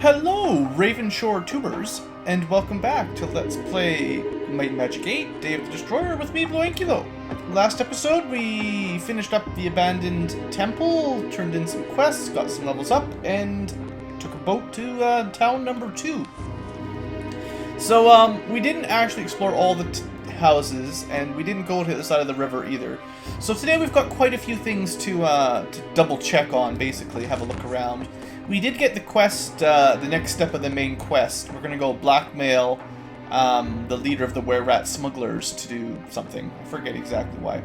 Hello, Ravenshore tubers, and welcome back to Let's Play Might and Magic 8, Day of the Destroyer with me, BlueAnkylo. Last episode, we finished up the abandoned temple, turned in some quests, got some levels up, and took a boat to town number 2. So, we didn't actually explore all the houses, and we didn't go to the side of the river either. So today we've got quite a few things to double check on, basically, have a look around. We did get the quest, the next step of the main quest. We're gonna go blackmail the leader of the were-rat smugglers to do something. I forget exactly why.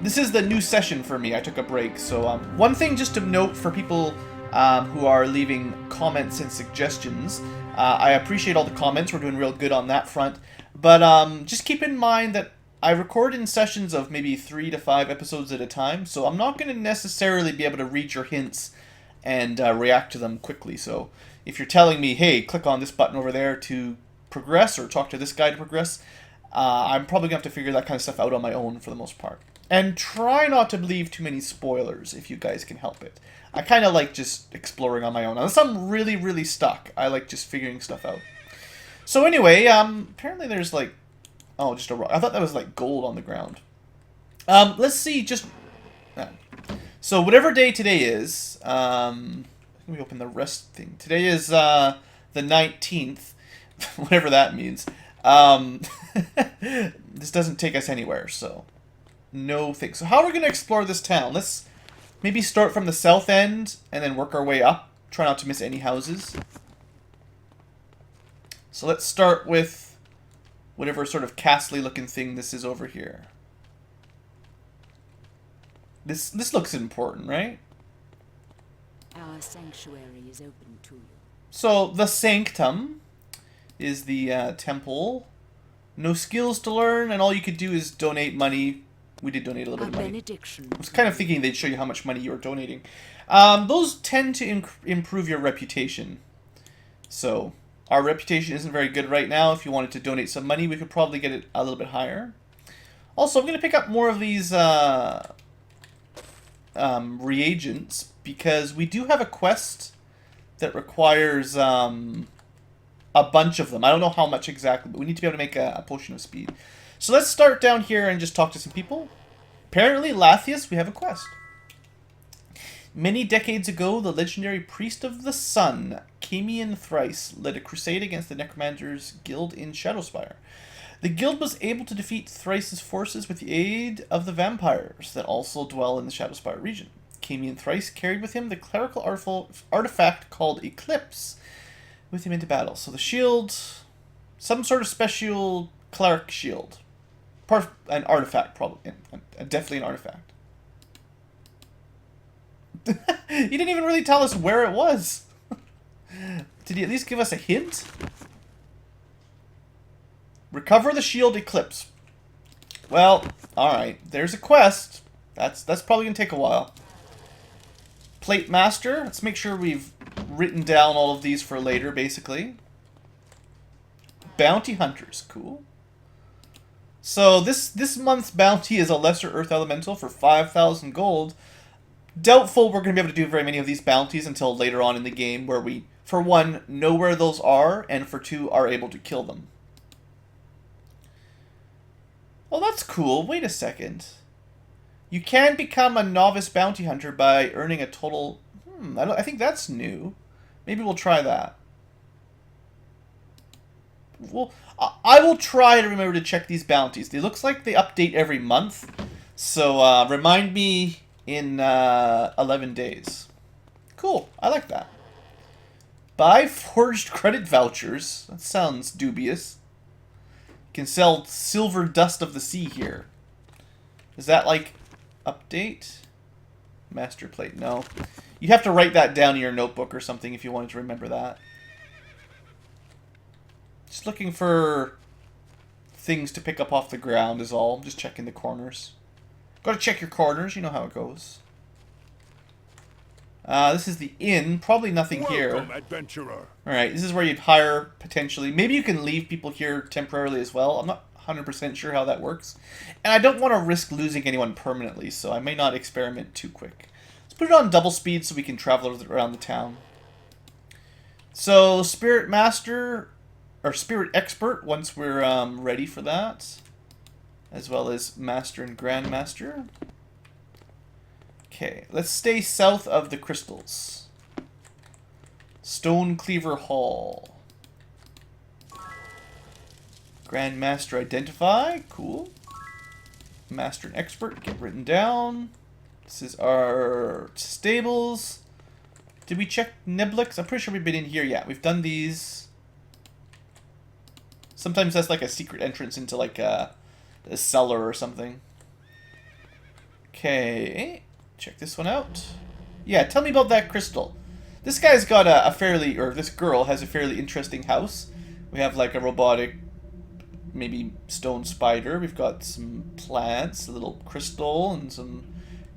This is the new session for me. I took a break. So one thing just to note for people who are leaving comments and suggestions, I appreciate all the comments. We're doing real good on that front. But just keep in mind that I record in sessions of maybe 3 to 5 episodes at a time. So I'm not going to necessarily be able to read your hints and react to them quickly. So if you're telling me, hey, click on this button over there to progress, or talk to this guy to progress, I'm probably going to have to figure that kind of stuff out on my own for the most part. And try not to leave too many spoilers if you guys can help it. I kind of like just exploring on my own. Unless I'm really, really stuck, I like just figuring stuff out. So anyway, apparently there's like, oh, just a rock. I thought that was like gold on the ground. Let's see, just... So whatever day today is, let me open the rest thing. Today is the 19th, whatever that means. This doesn't take us anywhere, so no thing. So how are we going to explore this town? Let's maybe start from the south end and then work our way up. Try not to miss any houses. So let's start with whatever sort of castle-y looking thing this is over here. This looks important, right? Our sanctuary is open to you. So, the Sanctum is the temple. No skills to learn, and all you could do is donate money. We did donate a little bit of money. Benediction. I was kind of thinking they'd show you how much money you were donating. Those tend to improve your reputation. So, our reputation isn't very good right now. If you wanted to donate some money, we could probably get it a little bit higher. Also, I'm going to pick up more of these... reagents, because we do have a quest that requires a bunch of them. I don't know how much exactly, but we need to be able to make a potion of speed. So let's start down here and just talk to some people. Apparently, Lathius, we have a quest. Many decades ago, the legendary priest of the sun, Camian Thrice, led a crusade against the Necromancer's guild in Shadowspire. The guild was able to defeat Thrice's forces with the aid of the vampires that also dwell in the Shadowspire region. Camian Thrice carried with him the clerical artifact called Eclipse with him into battle. So the shield, some sort of special cleric shield. An artifact, probably. Definitely an artifact. He didn't even really tell us where it was. Did he at least give us a hint? Recover the shield Eclipse. Well, alright. There's a quest. That's probably going to take a while. Plate Master. Let's make sure we've written down all of these for later, basically. Bounty Hunters. Cool. So, this month's bounty is a Lesser Earth Elemental for 5,000 gold. Doubtful we're going to be able to do very many of these bounties until later on in the game, where we, for one, know where those are, and for two, are able to kill them. Well, that's cool. Wait a second. You can become a novice bounty hunter by earning a total... I think that's new. Maybe we'll try that. Well, I will try to remember to check these bounties. It looks like they update every month. So, remind me in 11 days. Cool. I like that. Buy forged credit vouchers. That sounds dubious. Can sell silver dust of the sea here. Is that like update? Master plate, no. You have to write that down in your notebook or something if you wanted to remember that. Just looking for things to pick up off the ground is all. I'm just checking the corners. Gotta check your corners, you know how it goes. This is the inn. Probably nothing here. Welcome, adventurer. Alright, this is where you'd hire, potentially. Maybe you can leave people here temporarily as well. I'm not 100% sure how that works. And I don't want to risk losing anyone permanently, so I may not experiment too quick. Let's put it on double speed so we can travel around the town. So, Spirit Master, or Spirit Expert, once we're ready for that. As well as Master and Grandmaster. Okay, let's stay south of the crystals. Stone Cleaver Hall. Grandmaster Identify, cool. Master and Expert, get written down. This is our stables. Did we check Niblix? I'm pretty sure we've been in here. Yeah, we've done these. Sometimes that's like a secret entrance into like a cellar or something. Okay, check this one out. Yeah, tell me about that crystal. This guy's got a fairly, or this girl has a fairly interesting house. We have like a robotic, maybe stone spider. We've got some plants, a little crystal, and some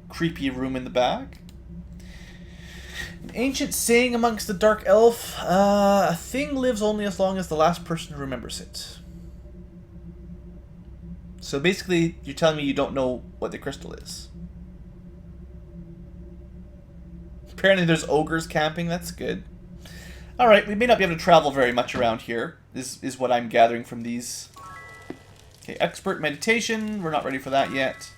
creepy room in the back. An ancient saying amongst the dark elf, a thing lives only as long as the last person who remembers it. So basically, you're telling me you don't know what the crystal is. Apparently there's ogres camping, that's good. Alright, we may not be able to travel very much around here, is what I'm gathering from these. Okay, expert meditation, we're not ready for that yet.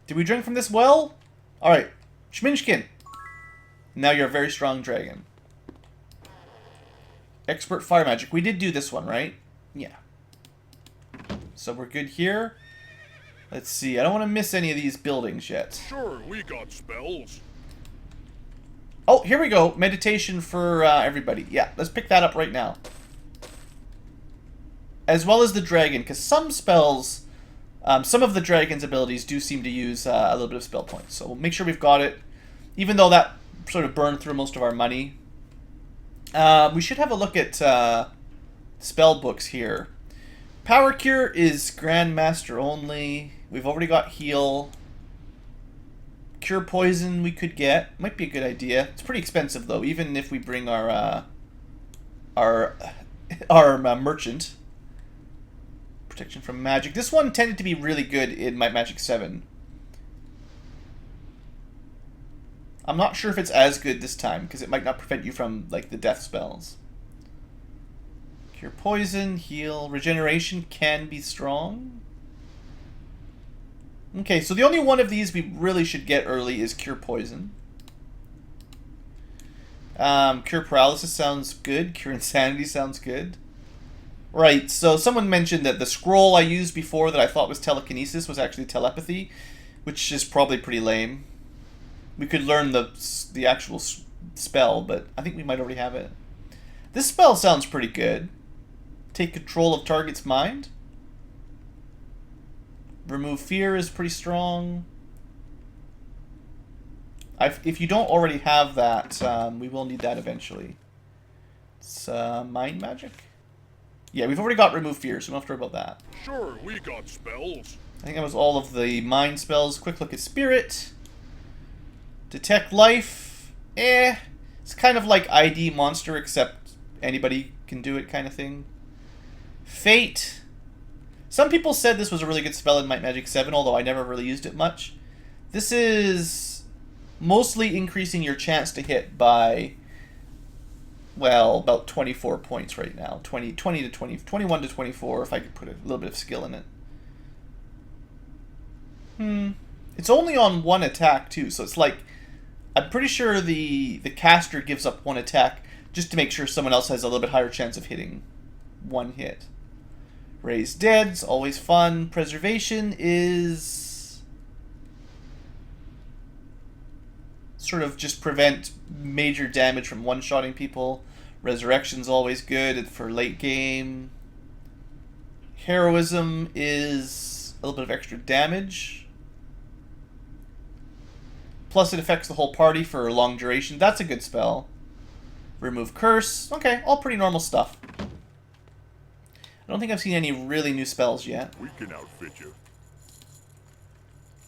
Did we drink from this well? Alright, Schminchkin. Now you're a very strong dragon. Expert fire magic, we did do this one, right? Yeah. So we're good here. Let's see, I don't want to miss any of these buildings yet. Sure, we got spells. Oh, here we go. Meditation for everybody. Yeah, let's pick that up right now. As well as the dragon, because some spells, some of the dragon's abilities do seem to use a little bit of spell points. So we'll make sure we've got it. Even though that sort of burned through most of our money. We should have a look at spell books here. Power Cure is Grandmaster only. We've already got Heal. Cure Poison we could get. Might be a good idea. It's pretty expensive though, even if we bring our merchant. Protection from magic. This one tended to be really good in Might Magic 7. I'm not sure if it's as good this time, because it might not prevent you from like the death spells. Cure Poison, Heal, Regeneration can be strong. Okay, so the only one of these we really should get early is Cure Poison. Cure Paralysis sounds good. Cure Insanity sounds good. Right, so someone mentioned that the scroll I used before that I thought was telekinesis was actually telepathy, which is probably pretty lame. We could learn the actual spell, but I think we might already have it. This spell sounds pretty good. Take control of target's mind. Remove fear is pretty strong. If you don't already have that, we will need that eventually. It's mind magic. Yeah, we've already got remove fear, so we don't have to worry about that. Sure, we got spells. I think that was all of the mind spells. Quick look at spirit. Detect life. It's kind of like ID monster, except anybody can do it kind of thing. Fate. Some people said this was a really good spell in Might Magic 7, although I never really used it much. This is mostly increasing your chance to hit by, well, about 24 points right now. 20 to 20, 21 to 24 if I could put a little bit of skill in it. It's only on one attack too, so it's like, I'm pretty sure the caster gives up one attack just to make sure someone else has a little bit higher chance of hitting one hit. Raise Dead's always fun. Preservation is sort of just prevent major damage from one-shotting people. Resurrection's always good for late game. Heroism is a little bit of extra damage. Plus it affects the whole party for a long duration. That's a good spell. Remove Curse. Okay, all pretty normal stuff. I don't think I've seen any really new spells yet. We can outfit you.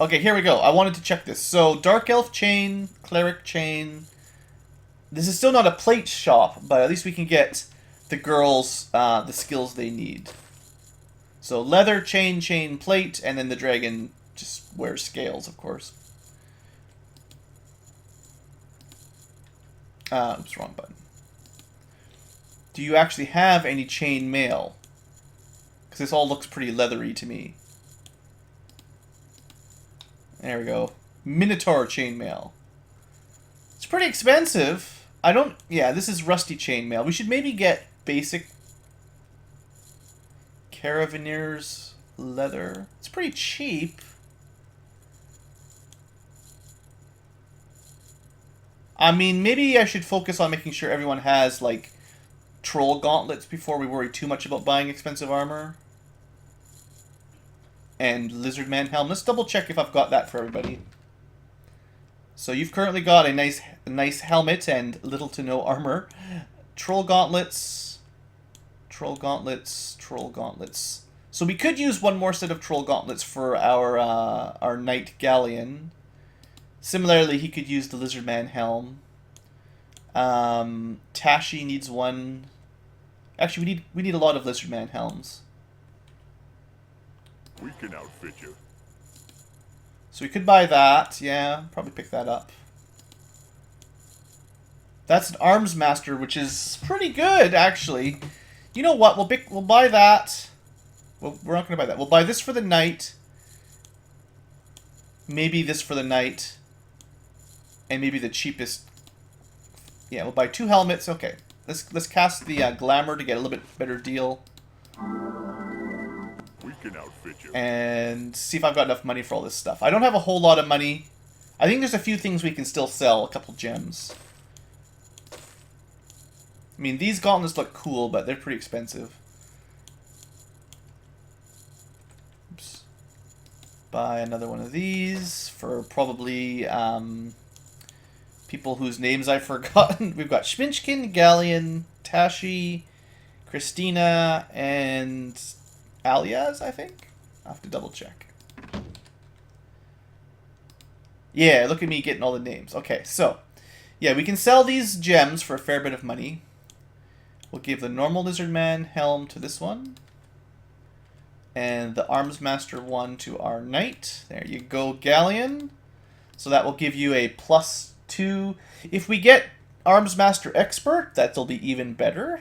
Okay, here we go. I wanted to check this. So, Dark Elf Chain, Cleric Chain. This is still not a plate shop, but at least we can get the girls the skills they need. So, leather, chain, chain, plate, and then the dragon just wears scales, of course. Oops, wrong button. Do you actually have any chain mail? Because this all looks pretty leathery to me. There we go. Minotaur chainmail. It's pretty expensive. I don't... Yeah, this is rusty chainmail. We should maybe get basic Carabineers leather. It's pretty cheap. I mean, maybe I should focus on making sure everyone has, like, troll gauntlets before we worry too much about buying expensive armor. And lizard man helm. Let's double check if I've got that for everybody. So you've currently got a nice helmet and little to no armor. Troll gauntlets. Troll gauntlets. Troll gauntlets. So we could use one more set of troll gauntlets for our knight galleon. Similarly, he could use the lizard man helm. Tashi needs one. Actually, we need a lot of lizard man helms. We can outfit you. So we could buy that. Yeah, probably pick that up. That's an arms master, which is pretty good, actually. You know what? We'll buy that. Well, we're not going to buy that. We'll buy this for the knight. Maybe this for the knight. And maybe the cheapest. Yeah, we'll buy 2 helmets. Okay. Let's cast the glamour to get a little bit better deal. We can outfit you. And see if I've got enough money for all this stuff. I don't have a whole lot of money. I think there's a few things we can still sell. A couple gems. I mean, these gauntlets look cool, but they're pretty expensive. Oops. Buy another one of these for probably people whose names I've forgotten. We've got Schminchkin, Galleon, Tashi, Christina, and Alias, I think? I'll have to double check. Yeah, look at me getting all the names. Okay, so, yeah, we can sell these gems for a fair bit of money. We'll give the normal lizard man helm to this one. And the arms master one to our knight. There you go, Galleon. So that will give you a +2. If we get arms master expert, that'll be even better.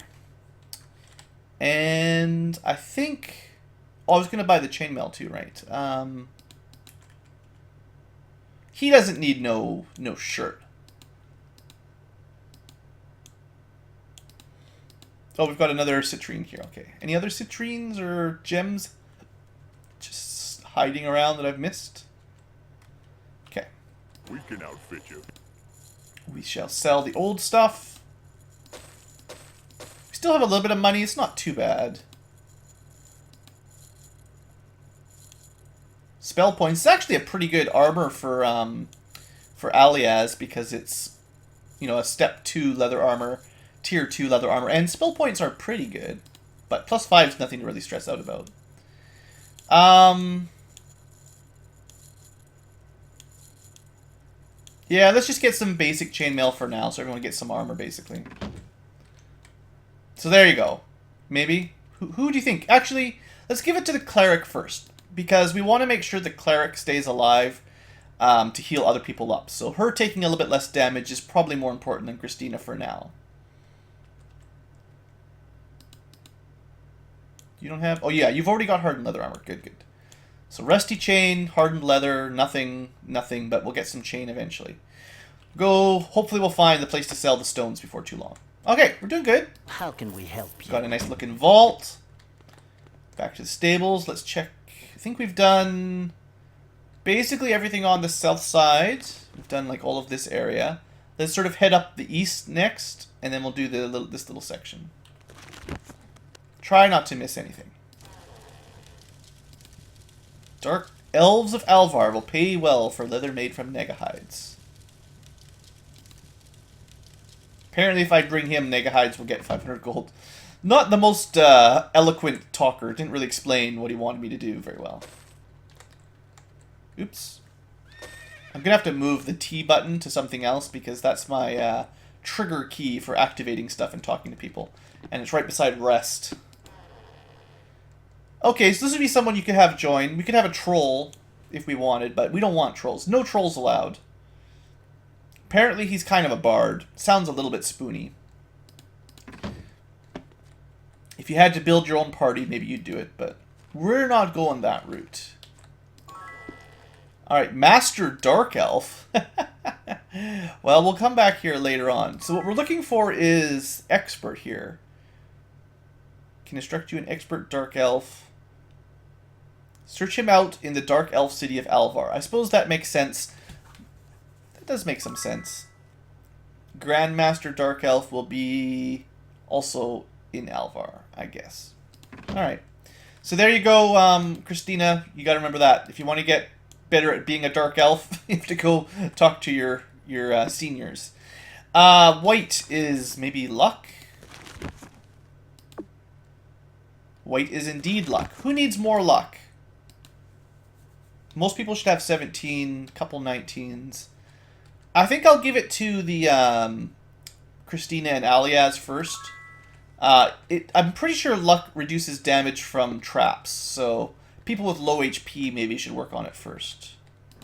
And I think... Oh, I was going to buy the chainmail too, right? He doesn't need no shirt. Oh, we've got another citrine here. Okay. Any other citrines or gems just hiding around that I've missed? Okay. We can outfit you. We shall sell the old stuff. We still have a little bit of money. It's not too bad. Spell points. It's actually a pretty good armor for Alias because it's, you know, a step 2 leather armor, tier 2 leather armor, and spell points are pretty good. But +5 is nothing to really stress out about. Yeah, let's just get some basic chainmail for now, so everyone gets some armor, basically. So there you go. Maybe. Who do you think? Actually, let's give it to the cleric first, because we want to make sure the cleric stays alive to heal other people up. So her taking a little bit less damage is probably more important than Christina for now. You don't have... Oh yeah, you've already got hardened leather armor. Good, good. So rusty chain, hardened leather, nothing, but we'll get some chain eventually. Hopefully we'll find the place to sell the stones before too long. Okay, we're doing good. How can we help you? Got a nice looking vault. Back to the stables. Let's check. I think we've done basically everything on the south side. We've done like all of this area. Let's sort of head up the east next, and then we'll do this little section. Try not to miss anything. Dark Elves of Alvar will pay well for leather made from nega hides. Apparently if I bring him nega hides, we'll get 500 gold. Not the most eloquent talker. Didn't really explain what he wanted me to do very well. Oops. I'm going to have to move the T button to something else because that's my trigger key for activating stuff and talking to people. And it's right beside rest. Okay, so this would be someone you could have join. We could have a troll if we wanted, but we don't want trolls. No trolls allowed. Apparently he's kind of a bard. Sounds a little bit spoony. If you had to build your own party, maybe you'd do it, but we're not going that route. Alright, Master Dark Elf. Well, we'll come back here later on. So what we're looking for is Expert here. Can instruct you an Expert Dark Elf. Search him out in the Dark Elf city of Alvar. I suppose that makes sense. That does make some sense. Grandmaster Dark Elf will be also in Alvar, I guess. Alright. So there you go, Christina. You gotta remember that. If you want to get better at being a Dark Elf, you have to go talk to your seniors. White is maybe luck? White is indeed luck. Who needs more luck? Most people should have 17, couple 19s. I think I'll give it to the Christina and Aliaz first. I'm pretty sure luck reduces damage from traps, so people with low HP maybe should work on it first.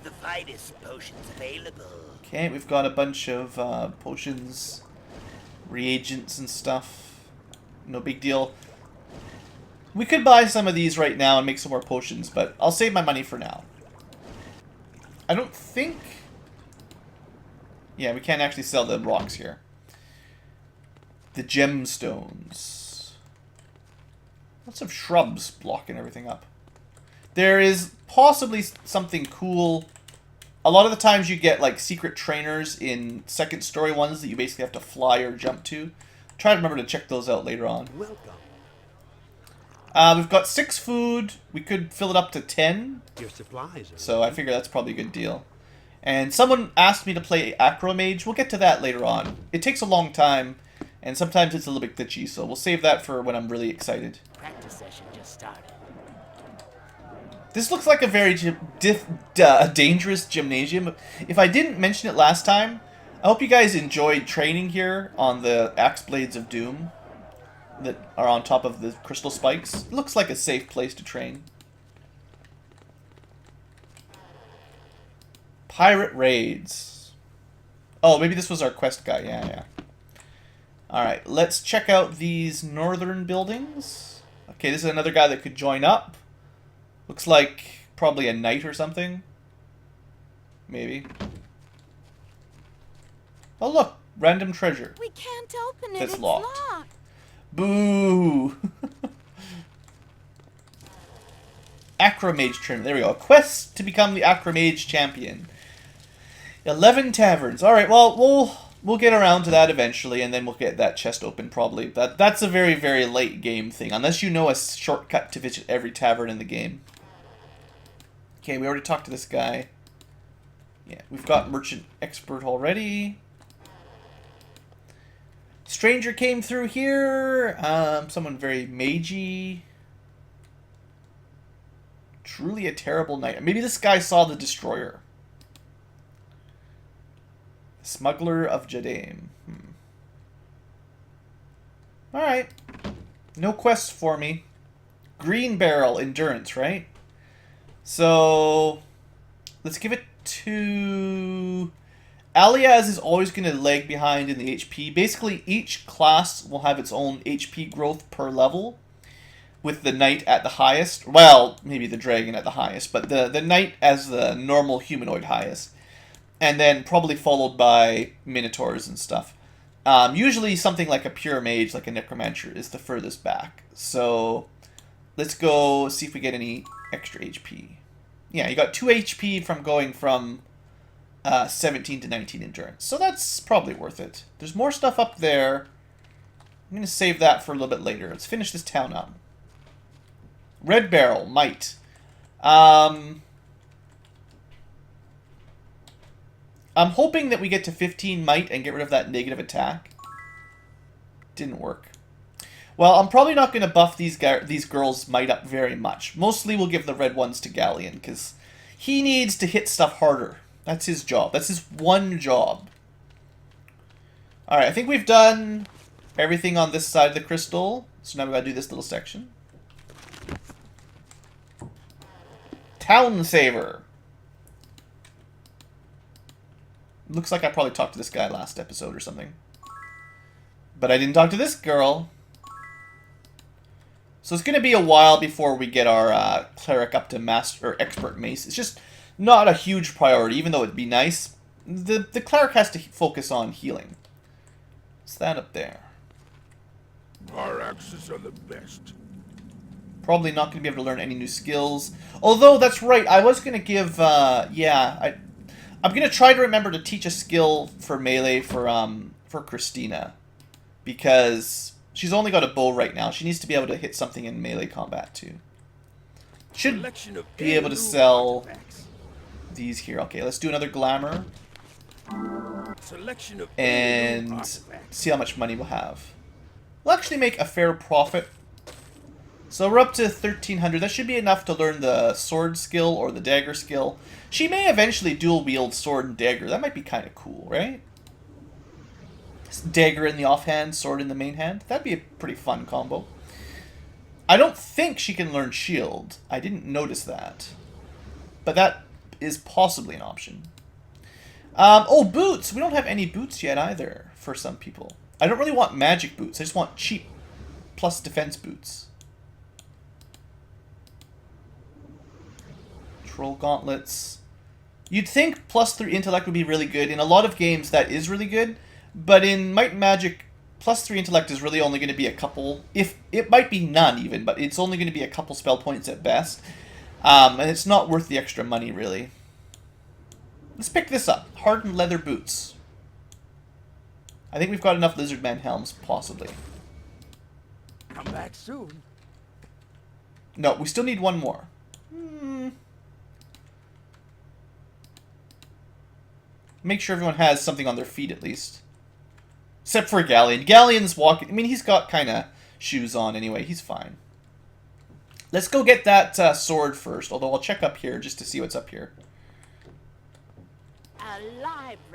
The finest potions available. Okay, we've got a bunch of potions, reagents and stuff. No big deal. We could buy some of these right now and make some more potions, but I'll save my money for now. I don't think... Yeah, we can't actually sell the rocks here. The gemstones. Lots of shrubs blocking everything up. There is possibly something cool. A lot of the times you get like secret trainers in second story ones that you basically have to fly or jump to. Try to remember to check those out later on. Welcome. We've got 6 food. We could fill it up to 10. Your supplies are So I figure that's probably a good deal. And someone asked me to play Acromage. We'll get to that later on. It takes a long time, and sometimes it's a little bit glitchy, so we'll save that for when I'm really excited. practice session just started. This looks like a very dangerous gymnasium. If I didn't mention it last time, I hope you guys enjoyed training here on the Axe Blades of Doom that are on top of the crystal spikes. It looks like a safe place to train. Pirate raids. Oh, maybe this was our quest guy. Yeah. Alright, let's check out these northern buildings. Okay, this is another guy that could join up. Looks like probably a knight or something. Maybe. Oh, look. Random treasure. We can't open it. That's It's locked. locked. Boo! Acromage trim. There we go. Quest to become the Acromage champion. 11 taverns. Alright, well, we'll get around to that eventually, and then we'll get that chest open probably. That's a very, very late game thing, unless you know a shortcut to visit every tavern in the game. Okay, we already talked to this guy. Yeah, we've got Merchant Expert already. Stranger came through here. Someone very magey. Truly a terrible night. Maybe this guy saw the Destroyer. Smuggler of Jadaim. Alright. No quests for me. Green Barrel Endurance, right? So, let's give it to... Aliaz is always going to lag behind in the HP. Basically, each class will have its own HP growth per level, with the Knight at the highest. Well, maybe the Dragon at the highest, but the Knight as the normal humanoid highest. And then probably followed by Minotaurs and stuff. Usually something like a Pure Mage, like a Necromancer, is the furthest back. So, let's go see if we get any extra HP. Yeah, you got 2 HP from going from 17 to 19 endurance. So that's probably worth it. There's more stuff up there. I'm going to save that for a little bit later. Let's finish this town up. Red Barrel, Might. I'm hoping that we get to 15 Might and get rid of that negative attack. Didn't work. Well, I'm probably not going to buff these girls' Might up very much. Mostly we'll give the red ones to Galleon, because he needs to hit stuff harder. That's his job. That's his one job. Alright, I think we've done everything on this side of the crystal. So now we've got to do this little section. Town Saver. Looks like I probably talked to this guy last episode or something. But I didn't talk to this girl. So it's going to be a while before we get our cleric up to master or expert mace. It's just not a huge priority, even though it'd be nice. The cleric has to focus on healing. What's that up there? Our axes are the best. Probably not going to be able to learn any new skills. Although, that's right, I was going to give, I'm going to try to remember to teach a skill for melee for Christina. Because she's only got a bow right now. She needs to be able to hit something in melee combat, too. Should be able to sell these here. Okay, let's do another glamour. And see how much money we'll have. We'll actually make a fair profit. So we're up to 1,300. That should be enough to learn the sword skill or the dagger skill. She may eventually dual wield sword and dagger. That might be kind of cool, right? Dagger in the offhand, sword in the main hand. That'd be a pretty fun combo. I don't think she can learn shield. I didn't notice that. But that is possibly an option. Oh, boots! We don't have any boots yet either for some people. I don't really want magic boots. I just want cheap plus defense boots. Troll gauntlets. You'd think +3 intellect would be really good. In a lot of games that is really good. But in Might and Magic, +3 intellect is really only going to be a couple. If it might be none even, but it's only going to be a couple spell points at best. And it's not worth the extra money really. Let's pick this up. Hardened leather boots. I think we've got enough lizardman helms, possibly. Come back soon. No, we still need one more. Make sure everyone has something on their feet at least. Except for Galleon. Galleon's walking... I mean, he's got kind of shoes on anyway. He's fine. Let's go get that sword first. Although I'll check up here just to see what's up here.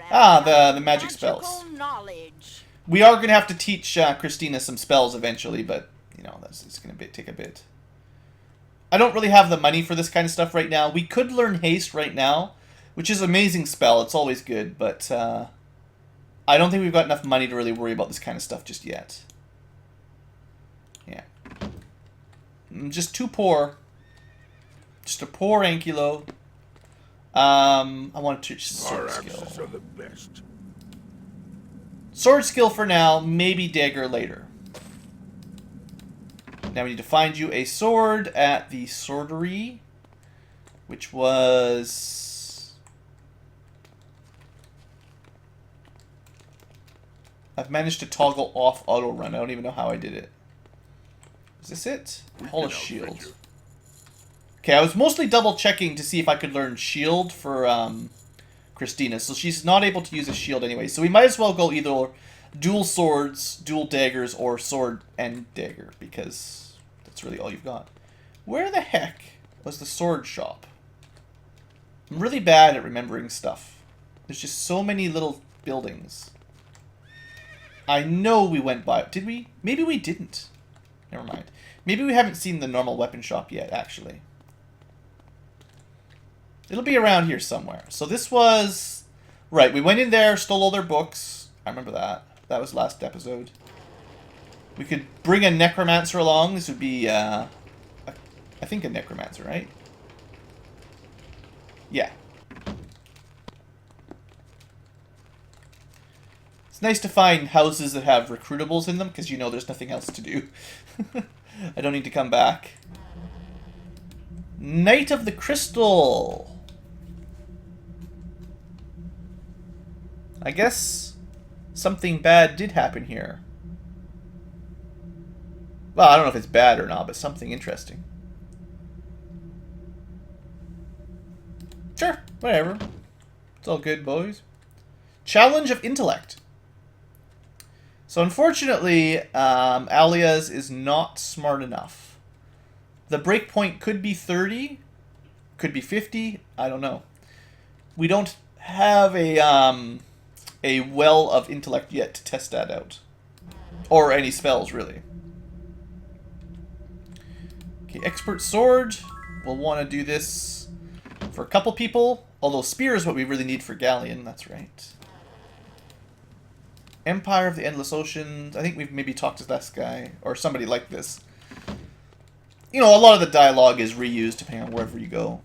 The magic spells. Knowledge. We are going to have to teach Christina some spells eventually, but, you know, it's going to take a bit. I don't really have the money for this kind of stuff right now. We could learn haste right now, which is an amazing spell. It's always good, but I don't think we've got enough money to really worry about this kind of stuff just yet. Yeah. I'm just too poor. Just a poor Ankylo. I want to teach sword skill. Are the best. Sword skill for now, maybe dagger later. Now we need to find you a sword at the swordery, which was... I've managed to toggle off auto run. I don't even know how I did it. Is this it? Hall of Shield. Okay, I was mostly double checking to see if I could learn shield for Christina. So she's not able to use a shield anyway. So we might as well go either dual swords, dual daggers, or sword and dagger. Because that's really all you've got. Where the heck was the sword shop? I'm really bad at remembering stuff. There's just so many little buildings. I know we went by... Did we? Maybe we didn't. Never mind. Maybe we haven't seen the normal weapon shop yet, actually. It'll be around here somewhere. So this was... Right, we went in there, stole all their books. I remember that. That was last episode. We could bring a necromancer along. This would be, I think a necromancer, right? Yeah. It's nice to find houses that have recruitables in them, because you know there's nothing else to do. I don't need to come back. Knight of the Crystal. I guess something bad did happen here. Well, I don't know if it's bad or not, but something interesting. Sure, whatever. It's all good, boys. Challenge of Intellect. So unfortunately, Alia's is not smart enough. The breakpoint could be 30, could be 50, I don't know. We don't have a well of intellect yet to test that out. Or any spells, really. Okay, expert sword. We'll want to do this for a couple people. Although spear is what we really need for Galleon, that's right. Empire of the Endless Oceans. I think we've maybe talked to this guy, or somebody like this. You know, a lot of the dialogue is reused depending on wherever you go.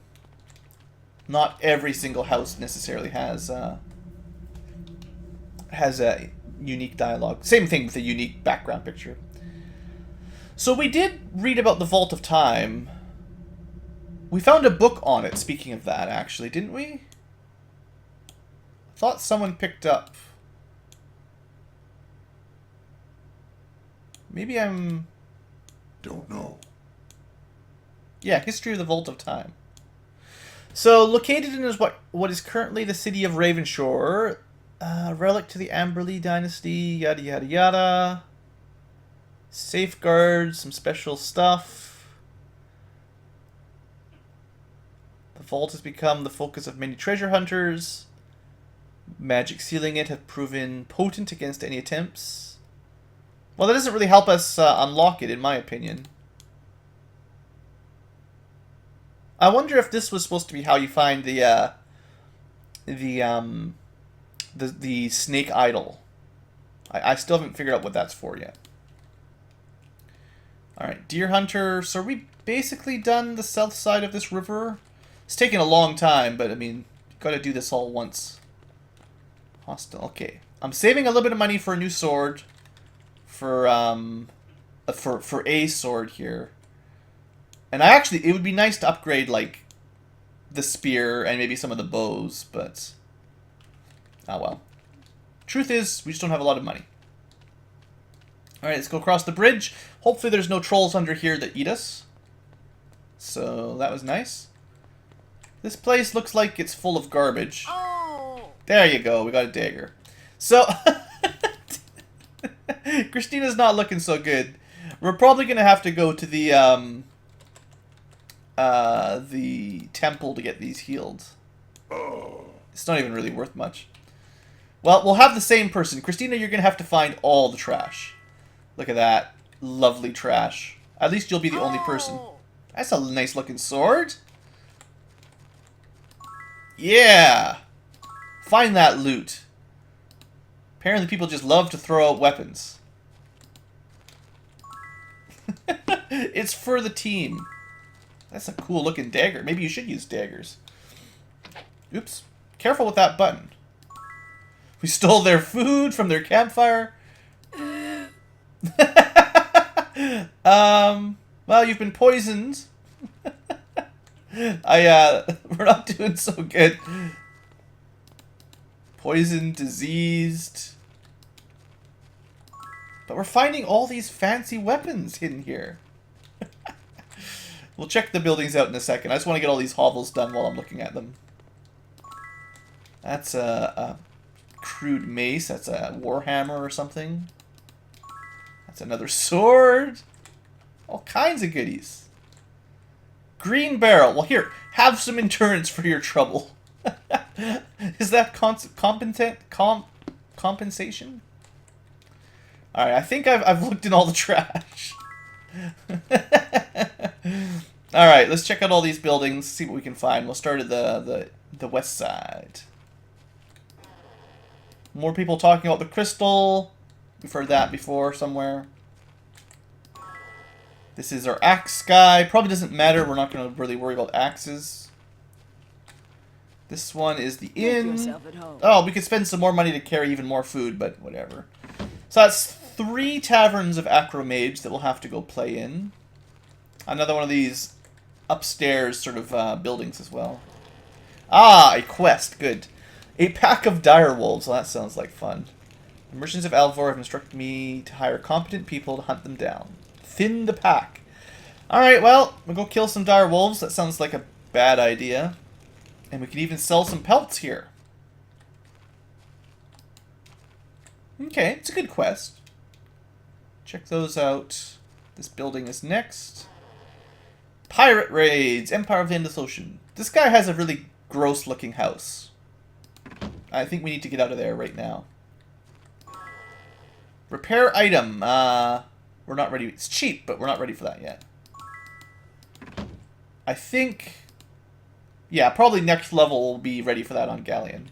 Not every single house necessarily has a unique dialogue. Same thing with a unique background picture. So we did read about the Vault of Time. We found a book on it, speaking of that, actually, didn't we? I thought someone picked up. Maybe I'm... Don't know. Yeah, History of the Vault of Time. So, located in what is currently the city of Ravenshore, relic to the Amberley dynasty, yada yada yada. Safeguards, some special stuff. The vault has become the focus of many treasure hunters. Magic sealing it have proven potent against any attempts. Well, that doesn't really help us unlock it, in my opinion. I wonder if this was supposed to be how you find the snake idol. I still haven't figured out what that's for yet. Alright, Deer Hunter. So are we basically done the south side of this river? It's taken a long time, but I mean, you've got to do this all once. Hostile. Okay. I'm saving a little bit of money for a new sword. For a sword here. And it would be nice to upgrade, like, the spear and maybe some of the bows, but... oh well. Truth is, we just don't have a lot of money. Alright, let's go across the bridge. Hopefully there's no trolls under here that eat us. So, that was nice. This place looks like it's full of garbage. Oh! There you go, we got a dagger. So, Christina's not looking so good. We're probably going to have to go to the temple to get these healed. It's not even really worth much. Well, we'll have the same person. Christina, you're going to have to find all the trash. Look at that. Lovely trash. At least you'll be the only person. That's a nice looking sword. Yeah! Find that loot. Apparently people just love to throw out weapons. It's for the team. That's a cool looking dagger. Maybe you should use daggers. Oops. Careful with that button. We stole their food from their campfire. Well, you've been poisoned. We're not doing so good. Poisoned, diseased. But we're finding all these fancy weapons hidden here. We'll check the buildings out in a second. I just want to get all these hovels done while I'm looking at them. That's a crude mace. That's a warhammer or something. That's another sword. All kinds of goodies. Green barrel. Well, here, have some endurance for your trouble. Is that compensation? Alright, I think I've looked in all the trash. Alright, let's check out all these buildings, see what we can find. We'll start at the west side. More people talking about the crystal. We've heard that before somewhere. This is our axe guy. Probably doesn't matter. We're not going to really worry about axes. This one is the inn. Oh, we could spend some more money to carry even more food, but whatever. So that's 3 taverns of Acromage that we'll have to go play in. Another one of these upstairs sort of buildings as well. Ah, a quest. Good. A pack of direwolves. Well, that sounds like fun. The merchants of Alvor have instructed me to hire competent people to hunt them down. Thin the pack. Alright, well, we'll go kill some direwolves. That sounds like a bad idea. And we can even sell some pelts here. Okay, it's a good quest. Check those out. This building is next. Pirate raids. Empire of the Endless Ocean. This guy has a really gross looking house. I think we need to get out of there right now. Repair item. We're not ready. It's cheap, but we're not ready for that yet. I think... yeah, probably next level we'll be ready for that on Galleon.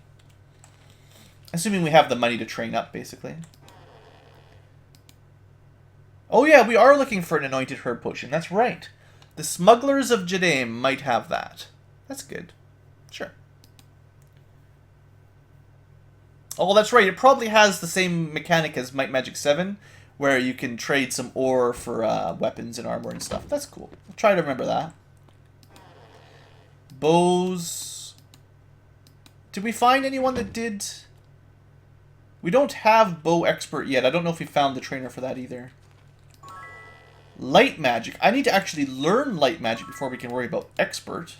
Assuming we have the money to train up, basically. Oh yeah, we are looking for an anointed herb potion. That's right. The smugglers of Jadaim might have that. That's good. Sure. Oh, that's right. It probably has the same mechanic as Might Magic 7, where you can trade some ore for weapons and armor and stuff. That's cool. I'll try to remember that. Bows. Did we find anyone that did? We don't have bow expert yet. I don't know if we found the trainer for that either. Light magic. I need to actually learn light magic before we can worry about expert.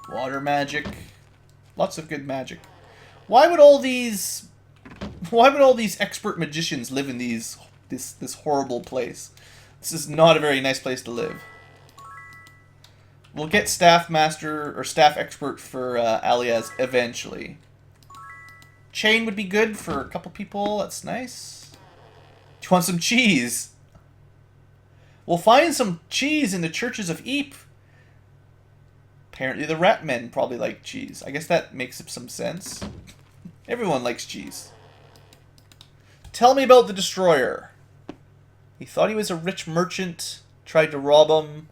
Water magic. Lots of good magic. Why would all these expert magicians live in this horrible place? This is not a very nice place to live. We'll get staff master or staff expert for Alias eventually. Chain would be good for a couple people. That's nice. Do you want some cheese? We'll find some cheese in the churches of Ypres. Apparently the rat men probably like cheese. I guess that makes some sense. Everyone likes cheese. Tell me about the destroyer. He thought he was a rich merchant. Tried to rob him.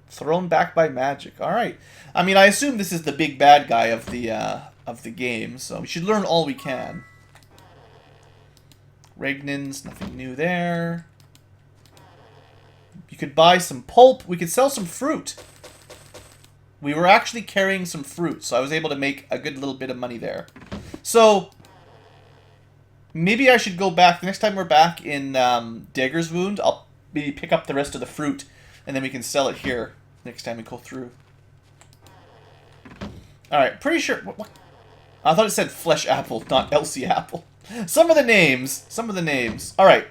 Thrown back by magic. Alright. I mean, I assume this is the big bad guy of the game, so we should learn all we can. Regnans, nothing new there. You could buy some pulp. We could sell some fruit. We were actually carrying some fruit, so I was able to make a good little bit of money there. So, maybe I should go back. The next time we're back in Dagger's Wound, I'll maybe pick up the rest of the fruit, and then we can sell it here next time we go through. Alright, pretty sure... What? I thought it said Flesh Apple, not Elsie Apple. Some of the names. Alright.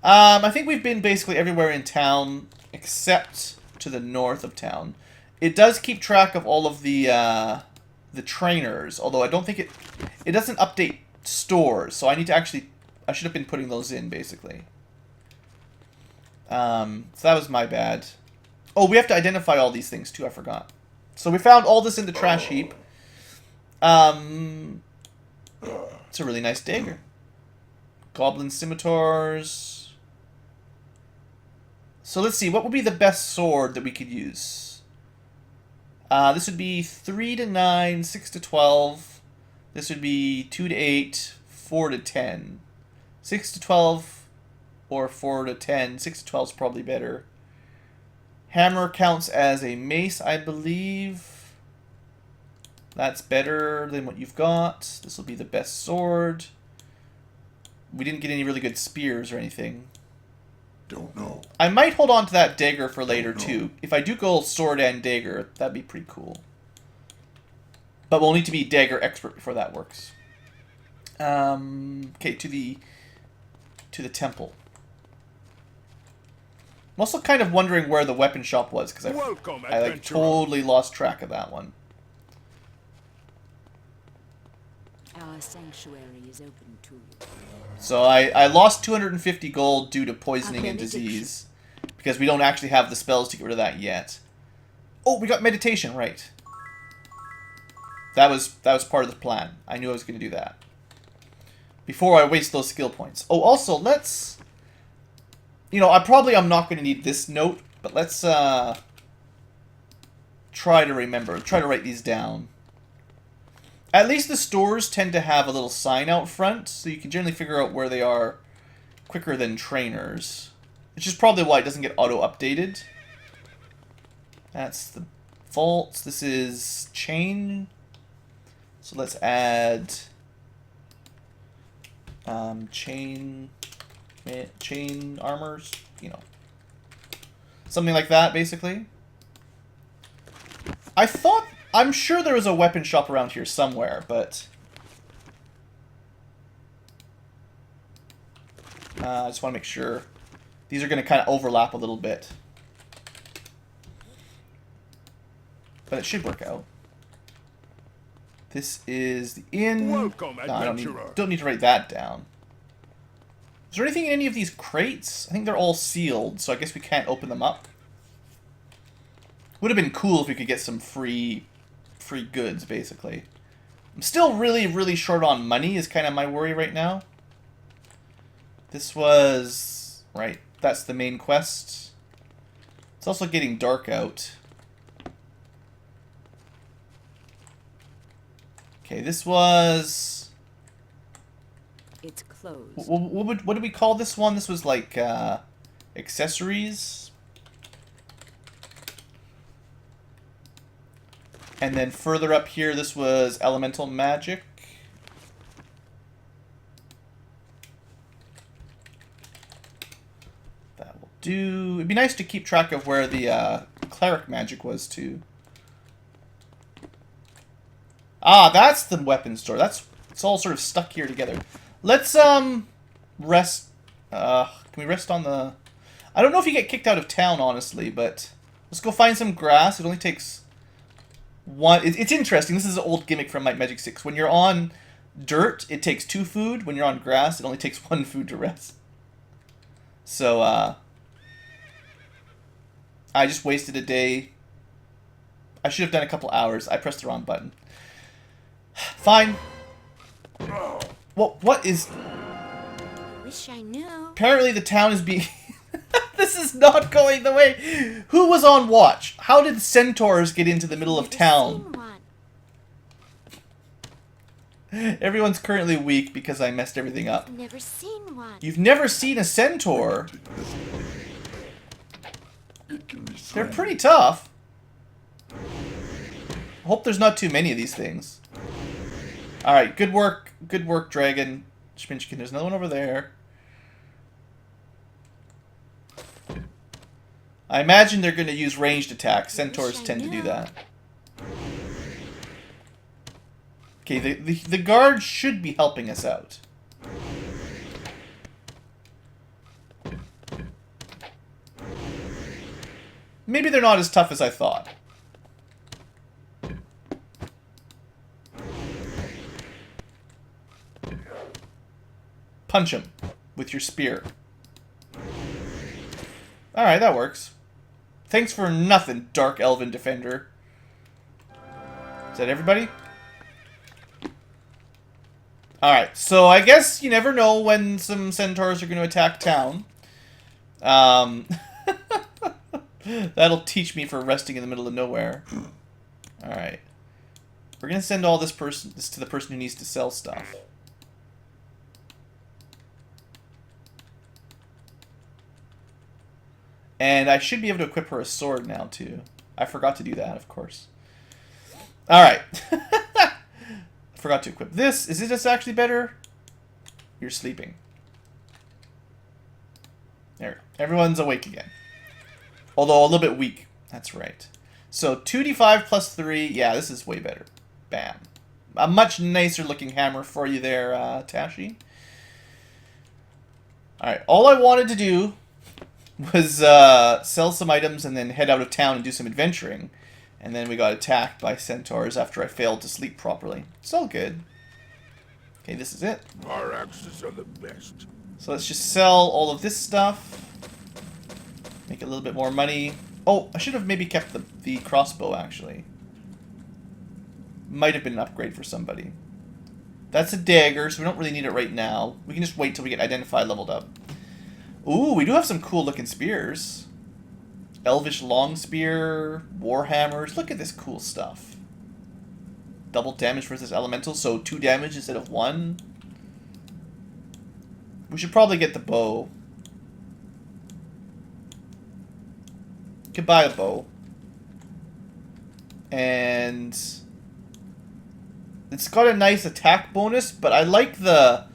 I think we've been basically everywhere in town except to the north of town. It does keep track of all of the trainers, although I don't think it doesn't update stores, so I need to actually... I should have been putting those in, basically. So that was my bad. Oh, we have to identify all these things, too. I forgot. So we found all this in the trash heap. It's a really nice dagger. Goblin scimitars. So let's see. What would be the best sword that we could use? This would be 3 to 9, 6 to 12. This would be 2 to 8, 4 to 10. 6 to 12 or 4 to 10. 6 to 12 is probably better. Hammer counts as a mace, I believe. That's better than what you've got. This will be the best sword. We didn't get any really good spears or anything. Don't know. I might hold on to that dagger for later, too. If I do go sword and dagger, that'd be pretty cool. But we'll need to be dagger expert before that works. Okay, to the temple. I'm also kind of wondering where the weapon shop was, because I like totally lost track of that one. Our sanctuary is open to you. So I lost 250 gold due to poisoning and disease, because we don't actually have the spells to get rid of that yet. Oh, we got meditation, right. That was part of the plan. I knew I was going to do that. Before I waste those skill points. Oh, also, let's... You know, I'm not going to need this note, but let's try to remember. Try to write these down. At least the stores tend to have a little sign out front, so you can generally figure out where they are quicker than trainers. Which is probably why it doesn't get auto-updated. That's the vaults. This is chain. So let's add chain armors, you know. Something like that, basically. I'm sure there was a weapon shop around here somewhere, but... I just want to make sure. These are going to kind of overlap a little bit. But it should work out. This is the inn. Welcome, No, I adventurer. don't need to write that down. Is there anything in any of these crates? I think they're all sealed, so I guess we can't open them up. Would have been cool if we could get some free goods, basically. I'm still really, really short on money is kind of my worry right now. This was... Right, that's the main quest. It's also getting dark out. Okay, this was... It's closed. What did we call this one? This was like, accessories. And then further up here, this was elemental magic. That will do. It'd be nice to keep track of where the cleric magic was, too. Ah, that's the weapon store. It's all sort of stuck here together. Let's, rest. Can we rest on the... I don't know if you get kicked out of town, honestly, but let's go find some grass. It only takes... It's interesting. This is an old gimmick from Might Magic 6. When you're on dirt, it takes 2 food. When you're on grass, it only takes 1 food to rest. So, I just wasted a day. I should have done a couple hours. I pressed the wrong button. Fine. What is... I wish I knew. Apparently the town is being... This is not going the way... Who was on watch? How did centaurs get into the middle of town? Everyone's currently weak because I messed everything up. Never seen one. You've never seen a centaur? They're pretty tough. Hope there's not too many of these things. Alright, good work, Dragon. Schminchkin, there's another one over there. I imagine they're going to use ranged attacks. Centaurs tend to do that. Okay, the guard should be helping us out. Maybe they're not as tough as I thought. Punch him with your spear. Alright, that works. Thanks for nothing, Dark Elven Defender. Is that everybody? Alright, so I guess you never know when some centaurs are going to attack town. That'll teach me for resting in the middle of nowhere. Alright. We're going to send all this to the person who needs to sell stuff. And I should be able to equip her a sword now, too. I forgot to do that, of course. Alright. I forgot to equip this. Is this actually better? You're sleeping. There. Everyone's awake again. Although a little bit weak. That's right. So 2d5 plus 3. Yeah, this is way better. Bam. A much nicer looking hammer for you there, Tashi. Alright. All I wanted to do was sell some items and then head out of town and do some adventuring. And then we got attacked by centaurs after I failed to sleep properly. It's all good. Okay, this is it. Our axes are the best. So let's just sell all of this stuff. Make a little bit more money. Oh, I should have maybe kept the crossbow, actually. Might have been an upgrade for somebody. That's a dagger, so we don't really need it right now. We can just wait till we get identified leveled up. Ooh, we do have some cool looking spears. Elvish long spear, war hammers. Look at this cool stuff. Double damage versus elemental, so 2 damage instead of 1. We should probably get the bow. Could buy a bow. And it's got a nice attack bonus, but I like the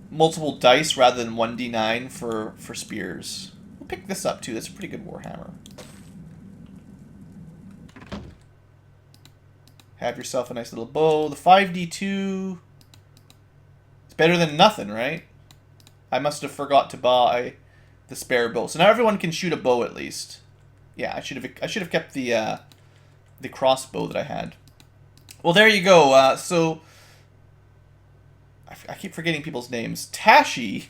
multiple dice rather than 1d9 for spears. We'll pick this up too. That's a pretty good warhammer. Have yourself a nice little bow. The 5d2. It's better than nothing, right? I must have forgot to buy the spare bow. So now everyone can shoot a bow at least. Yeah, I should have kept the crossbow that I had. Well, there you go. So I keep forgetting people's names. Tashi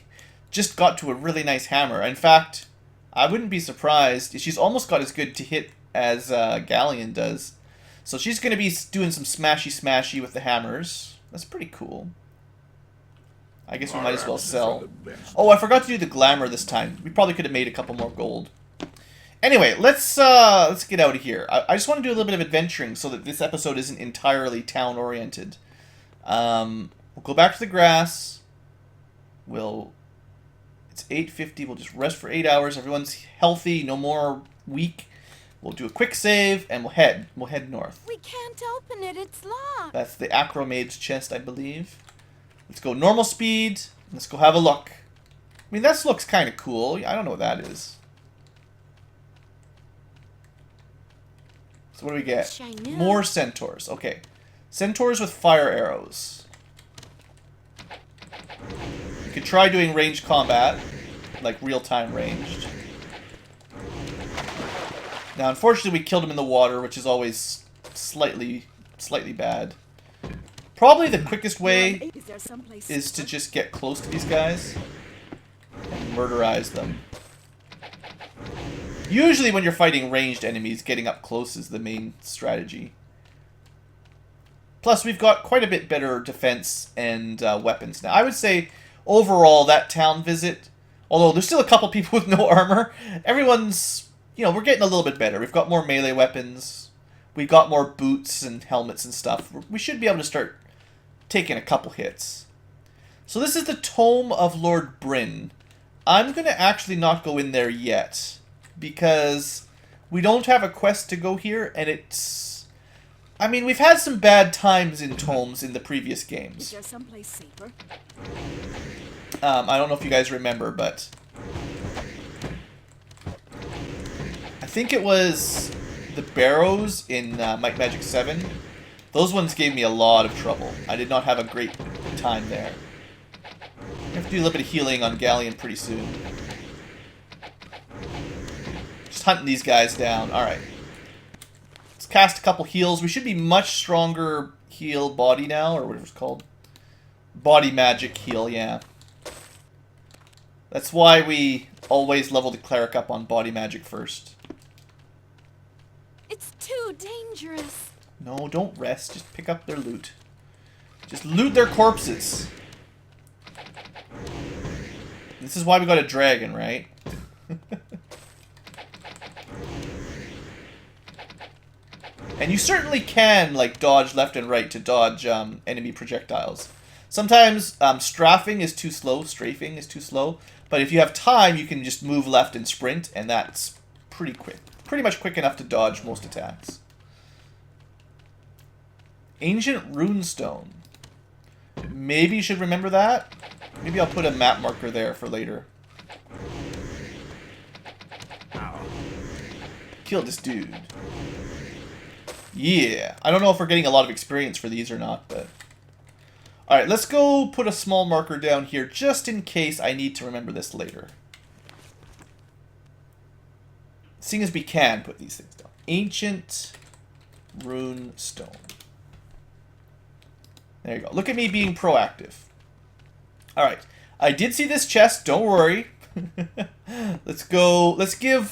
just got to a really nice hammer. In fact, I wouldn't be surprised. She's almost got as good to hit as Galleon does. So she's going to be doing some smashy with the hammers. That's pretty cool. I guess we might as well sell. Oh, I forgot to do the glamour this time. We probably could have made a couple more gold. Anyway, let's get out of here. I just want to do a little bit of adventuring so that this episode isn't entirely town-oriented. We'll go back to the grass. It's 8:50. We'll just rest for 8 hours. Everyone's healthy. No more weak. We'll do a quick save, and we'll head north. We can't open it. It's locked. That's the Acromaid's chest, I believe. Let's go normal speed. Let's go have a look. I mean, this looks kind of cool. I don't know what that is. So what do we get? More centaurs. Okay. Centaurs with fire arrows. You could try doing ranged combat. Like real-time ranged. Now, unfortunately, we killed him in the water, which is always slightly bad. Probably the quickest way is to just get close to these guys and murderize them. Usually when you're fighting ranged enemies, getting up close is the main strategy. Plus, we've got quite a bit better defense and weapons now. I would say, overall, that town visit, although there's still a couple people with no armor, everyone's, you know, we're getting a little bit better. We've got more melee weapons. We got more boots and helmets and stuff. We should be able to start taking a couple hits. So this is the Tome of Lord Bryn. I'm going to actually not go in there yet, because we don't have a quest to go here, and it's... I mean, we've had some bad times in tomes in the previous games. Is there someplace safer? I don't know if you guys remember, but... I think it was the Barrows in Might Magic 7. Those ones gave me a lot of trouble. I did not have a great time there. I have to do a little bit of healing on Galleon pretty soon. Just hunting these guys down. Alright. Let's cast a couple heals. We should be much stronger heal body now, or whatever it's called. Body magic heal, yeah. That's why we always level the cleric up on body magic first. It's too dangerous. No, don't rest. Just pick up their loot. Just loot their corpses. This is why we got a dragon, right? And you certainly can, like, dodge left and right to dodge enemy projectiles. Sometimes strafing is too slow, strafing is too slow. But if you have time, you can just move left and sprint, and that's pretty quick. Pretty much quick enough to dodge most attacks. Ancient runestone. Maybe you should remember that. Maybe I'll put a map marker there for later. Kill this dude. Yeah. I don't know if we're getting a lot of experience for these or not, but... Alright, let's go put a small marker down here just in case I need to remember this later. Seeing as we can put these things down. Ancient runestone. There you go. Look at me being proactive. Alright. I did see this chest, don't worry. Let's go. Let's give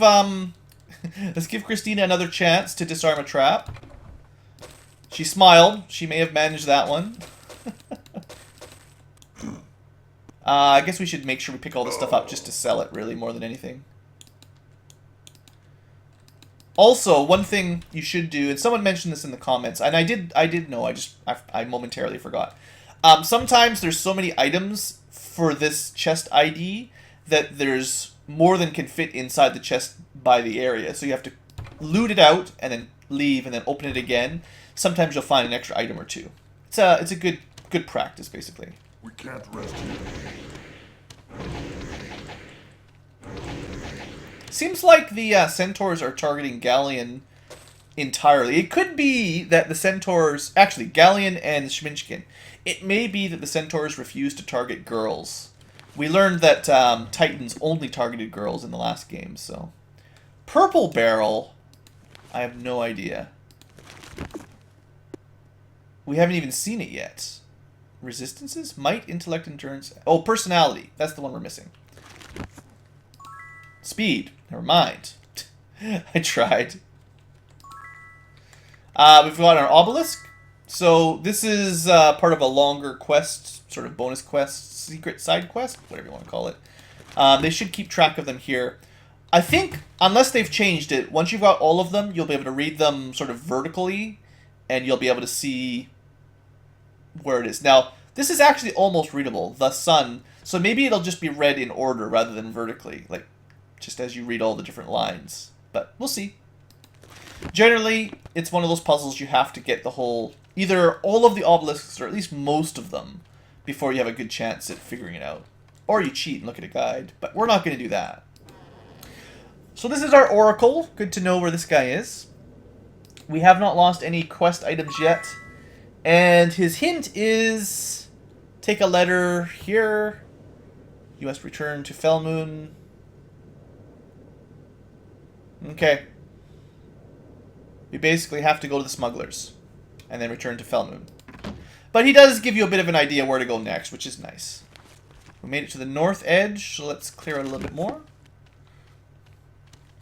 Christina another chance to disarm a trap. She smiled. She may have managed that one. I guess we should make sure we pick all this stuff up just to sell it, really, more than anything. Also, one thing you should do, and someone mentioned this in the comments, and I did know, I momentarily forgot. Sometimes there's so many items for this chest ID that there's more than can fit inside the chest by the area. So you have to loot it out and then leave and then open it again. Sometimes you'll find an extra item or two. It's a good practice, basically. We can't rest here. Seems like the Centaurs are targeting Galleon entirely. It could be that the Centaurs... Actually, Galleon and Shminchkin. It may be that the Centaurs refuse to target girls. We learned that Titans only targeted girls in the last game, so... Purple Barrel? I have no idea. We haven't even seen it yet. Resistances? Might, intellect, endurance... Oh, personality. That's the one we're missing. Speed. Never mind. I tried. We've got our obelisk. So this is part of a longer quest, sort of bonus quest, secret side quest, whatever you want to call it. They should keep track of them here. I think, unless they've changed it, once you've got all of them, you'll be able to read them sort of vertically, and you'll be able to see where it is. Now, this is actually almost readable, the sun, so maybe it'll just be read in order rather than vertically, like, just as you read all the different lines. But we'll see. Generally, it's one of those puzzles you have to get the whole, either all of the obelisks, or at least most of them, before you have a good chance at figuring it out. Or you cheat and look at a guide, but we're not going to do that. So this is our oracle. Good to know where this guy is. We have not lost any quest items yet. And his hint is, take a letter here. You must return to Felmoon. Okay. We basically have to go to the smugglers. And then return to Felmoon. But he does give you a bit of an idea where to go next, which is nice. We made it to the north edge, so let's clear out a little bit more.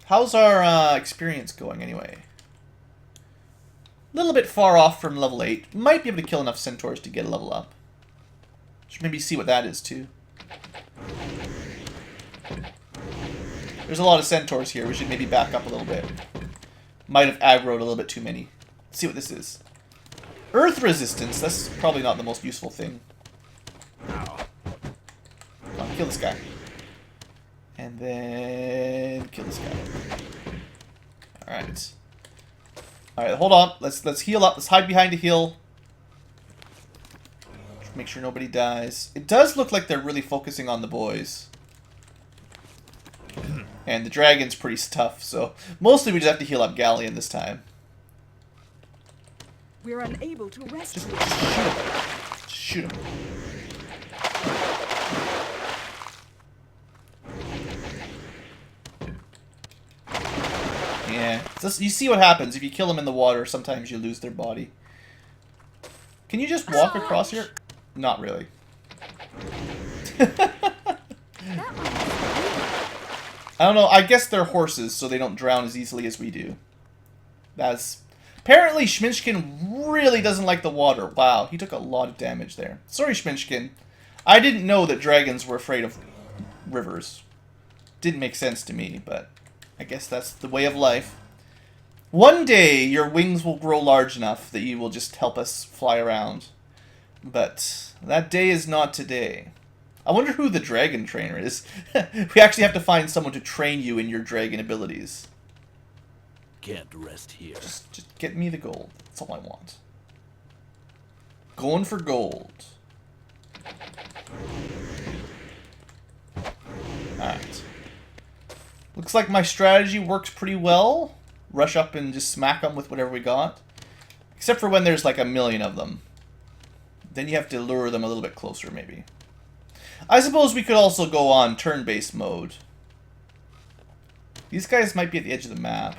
How's our experience going anyway? A little bit far off from level 8. Might be able to kill enough centaurs to get a level up. Should maybe see what that is too. There's a lot of centaurs here. We should maybe back up a little bit. Might have aggroed a little bit too many. Let's see what this is. Earth resistance. That's probably not the most useful thing. Come on, kill this guy. And then kill this guy. Alright. Alright, hold on. Let's heal up. Let's hide behind a hill. Just make sure nobody dies. It does look like they're really focusing on the boys. And the dragon's pretty tough, so mostly we just have to heal up Galleon this time. We're unable to rescue. Just shoot him. Yeah, you see what happens if you kill them in the water. Sometimes you lose their body. Can you just walk across here? Not really. I don't know. I guess they're horses, so they don't drown as easily as we do. That's apparently Schminchkin really doesn't like the water. Wow, he took a lot of damage there. Sorry, Schminchkin. I didn't know that dragons were afraid of rivers. Didn't make sense to me, but I guess that's the way of life. One day, your wings will grow large enough that you will just help us fly around. But that day is not today. I wonder who the dragon trainer is. We actually have to find someone to train you in your dragon abilities. Can't rest here. Just get me the gold. That's all I want. Going for gold. Alright. Looks like my strategy works pretty well. Rush up and just smack them with whatever we got. Except for when there's like a million of them. Then you have to lure them a little bit closer, maybe. I suppose we could also go on turn-based mode. These guys might be at the edge of the map.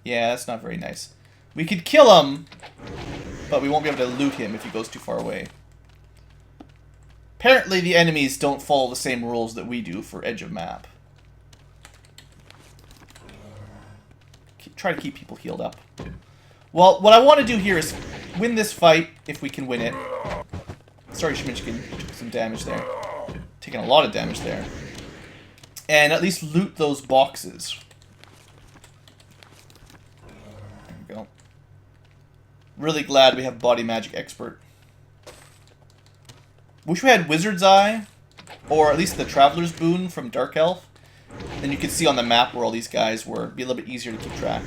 Yeah, that's not very nice. We could kill him, but we won't be able to loot him if he goes too far away. Apparently the enemies don't follow the same rules that we do for edge of map. Try to keep people healed up. Well, what I want to do here is win this fight, if we can win it. Sorry, Schminchkin, took some damage there. Taking a lot of damage there. And at least loot those boxes. There we go. Really glad we have Body Magic Expert. Wish we had Wizard's Eye, or at least the Traveler's Boon from Dark Elf. Then you could see on the map where all these guys were. It'd be a little bit easier to keep track.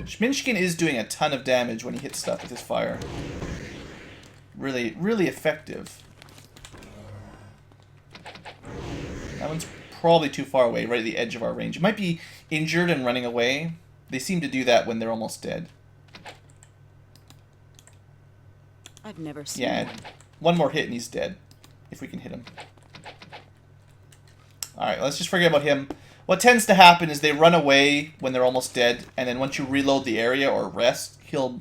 Schminchkin is doing a ton of damage when he hits stuff with his fire. Really, really effective. That one's probably too far away, right at the edge of our range. It might be injured and running away. They seem to do that when they're almost dead. I've never seen Yeah, one more hit and he's dead. If we can hit him. Alright, let's just forget about him. What tends to happen is they run away when they're almost dead, and then once you reload the area or rest, he'll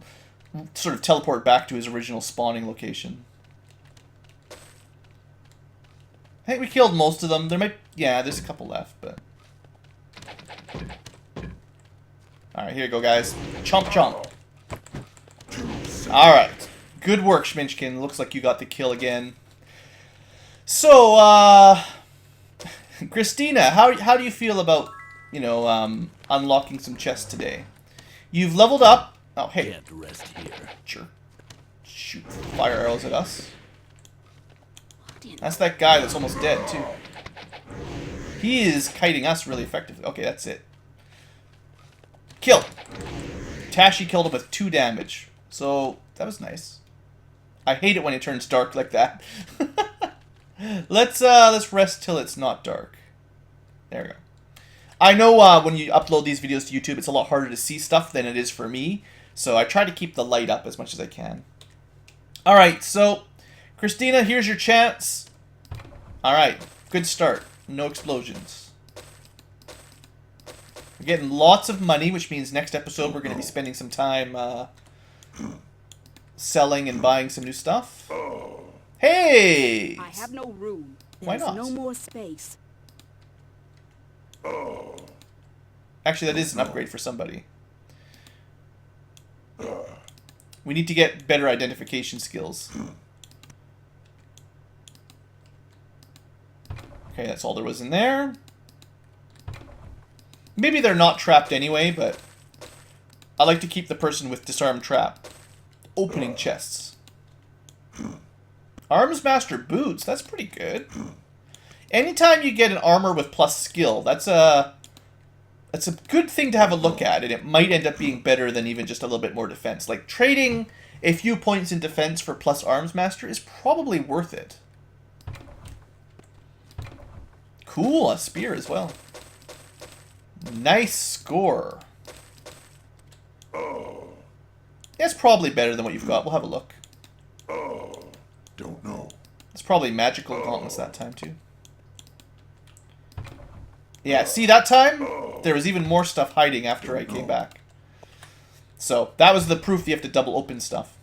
sort of teleport back to his original spawning location. think we killed most of them. There might... Yeah, there's a couple left, but... Alright, here you go, guys. Chomp, chomp. Alright. Good work, Schminchkin. Looks like you got the kill again. So, Christina, how do you feel about, you know, unlocking some chests today? You've leveled up. Oh, hey. Can't rest here. Sure. Shoot fire arrows at us. That's that guy that's almost dead, too. He is kiting us really effectively. Okay, that's it. Kill. Tashi killed him with 2 damage. So, that was nice. I hate it when it turns dark like that. Let's rest till it's not dark. There we go. I know when you upload these videos to YouTube, it's a lot harder to see stuff than it is for me. So I try to keep the light up as much as I can. Alright, so, Christina, here's your chance. Alright, good start. No explosions. We're getting lots of money, which means next episode we're going to be spending some time selling and buying some new stuff. Hey! I have no room. Why There's not? no more space. Actually, that is an upgrade for somebody. We need to get better identification skills. Okay, that's all there was in there. Maybe they're not trapped anyway, but I like to keep the person with disarm trap. Opening chests. Arms Master boots, that's pretty good. Anytime you get an armor with plus skill, that's a good thing to have a look at, and it might end up being better than even just a little bit more defense. Like, trading a few points in defense for plus Arms Master is probably worth it. Cool, a spear as well. Nice score. That's probably better than what you've got. We'll have a look. Don't know. It's probably magical gauntlets that time, too. Yeah, see, that time, there was even more stuff hiding after I came back. So, that was the proof you have to double open stuff.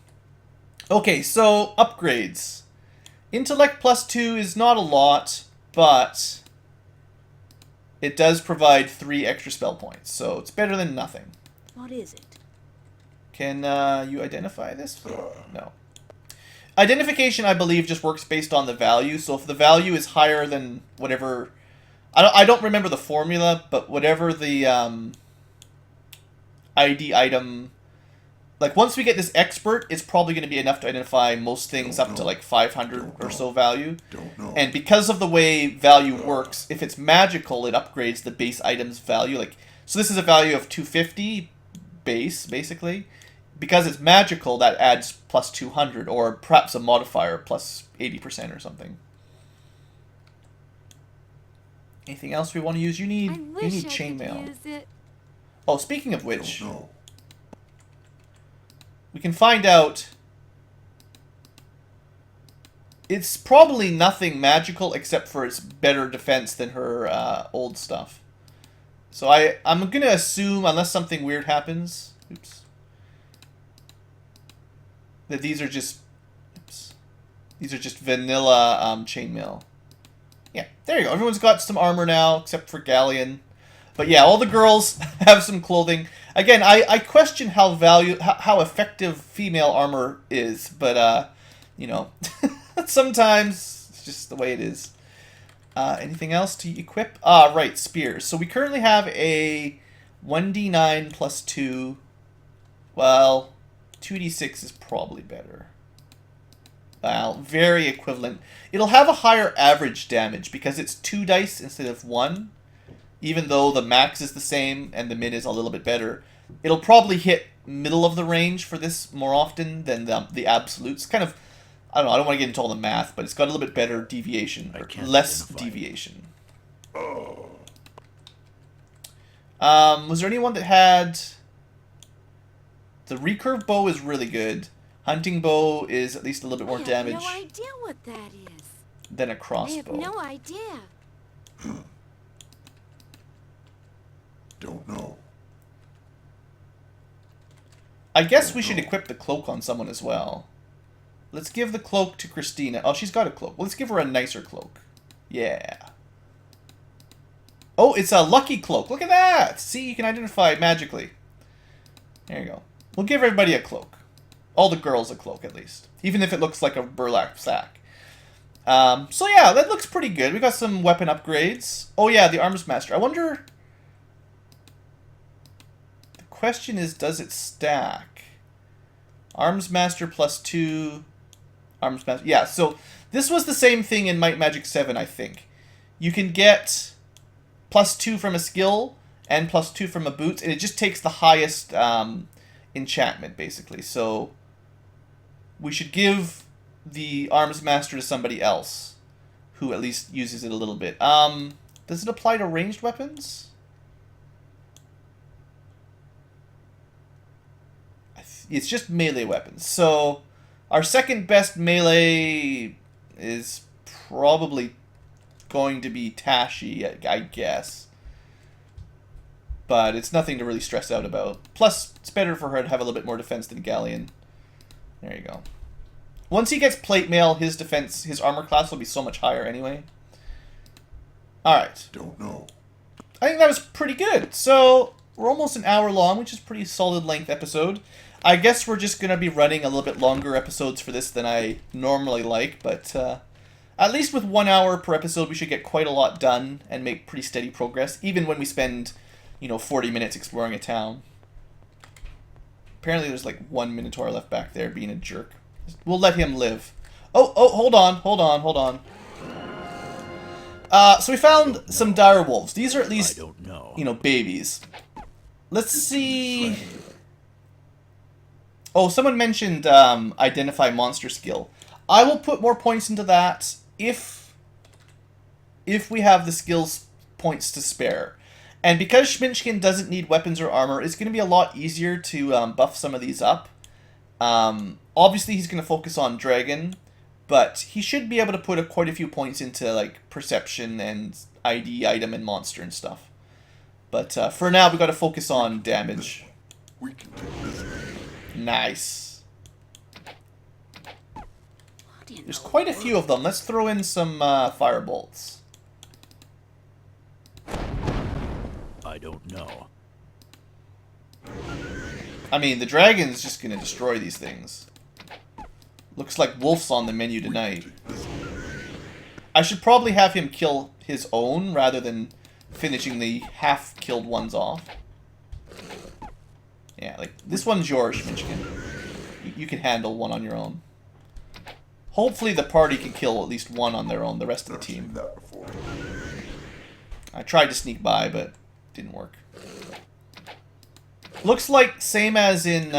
Okay, so, upgrades. Intellect +2 is not a lot, but it does provide 3 extra spell points, so it's better than nothing. What is it? Can you identify this? No. Identification, I believe, just works based on the value, so if the value is higher than whatever... I don't remember the formula, but whatever the ID item... Like, once we get this expert, it's probably going to be enough to identify most things up to, like, 500 or so value. And because of the way value works, if it's magical, it upgrades the base item's value. Like, so this is a value of 250 base, basically. Because it's magical, that adds plus 200, or perhaps a modifier plus 80% or something. Anything else we want to use? You need chainmail. Oh, speaking of which, we can find out. It's probably nothing magical except for its better defense than her old stuff. So I'm gonna assume, unless something weird happens, oops, that these are just vanilla chainmail. Yeah, there you go. Everyone's got some armor now, except for Galleon. But yeah, all the girls have some clothing. Again, I question how effective female armor is, but you know, sometimes it's just the way it is. Anything else to equip? Right, spears. So we currently have a 1d9 plus 2. Well, 2d6 is probably better. Well, very equivalent. It'll have a higher average damage because it's 2 dice instead of 1. Even though the max is the same and the min is a little bit better. It'll probably hit middle of the range for this more often than the absolutes. Kind of, I don't know, I don't want to get into all the math, but it's got a little bit better deviation, or less deviation. Was there anyone that had... The recurve bow is really good. Hunting bow is at least a little bit more damage. I have no idea what that is. Than a crossbow. I have no idea. Don't know. I guess we should equip the cloak on someone as well. Let's give the cloak to Christina. Oh, she's got a cloak. Let's give her a nicer cloak. Yeah. Oh, it's a lucky cloak. Look at that. See, you can identify magically. There you go. We'll give everybody a cloak. All the girls a cloak, at least. Even if it looks like a burlap sack. So yeah, that looks pretty good. We got some weapon upgrades. Oh yeah, the Arms Master. I wonder... The question is, does it stack? Arms Master +2... Arms Master... Yeah, so this was the same thing in Might Magic 7, I think. You can get +2 from a skill and +2 from a boot, and it just takes the highest enchantment, basically. So we should give the Arms Master to somebody else who at least uses it a little bit. Does it apply to ranged weapons? It's just melee weapons. So our second best melee is probably going to be Tashi, I guess. But it's nothing to really stress out about. Plus, it's better for her to have a little bit more defense than Galleon. There you go. Once he gets plate mail, his defense, his armor class will be so much higher anyway. Alright. Don't know. I think that was pretty good. So, we're almost an hour long, which is a pretty solid length episode. I guess we're just going to be running a little bit longer episodes for this than I normally like, but at least with 1 hour per episode, we should get quite a lot done and make pretty steady progress, even when we spend, 40 minutes exploring a town. Apparently there's like one Minotaur left back there being a jerk. We'll let him live. Oh, hold on. So we found some dire wolves. These are at least, I don't know. Babies. Let's see... Oh, someone mentioned identify monster skill. I will put more points into that if we have the skills points to spare. And because Schminchkin doesn't need weapons or armor, it's going to be a lot easier to buff some of these up. Obviously, he's going to focus on Dragon, but he should be able to put quite a few points into like perception and ID, item, and monster and stuff. But for now, we've got to focus on damage. We can take this one. Nice. There's quite a few of them. Let's throw in some firebolts. I don't know. I mean, the dragon's just going to destroy these things. Looks like Wolf's on the menu tonight. I should probably have him kill his own rather than finishing the half-killed ones off. Yeah, like, this one's yours, Schminchkin. You can handle one on your own. Hopefully the party can kill at least one on their own, the rest of the team. That before. I tried to sneak by, but didn't work. Looks like same as in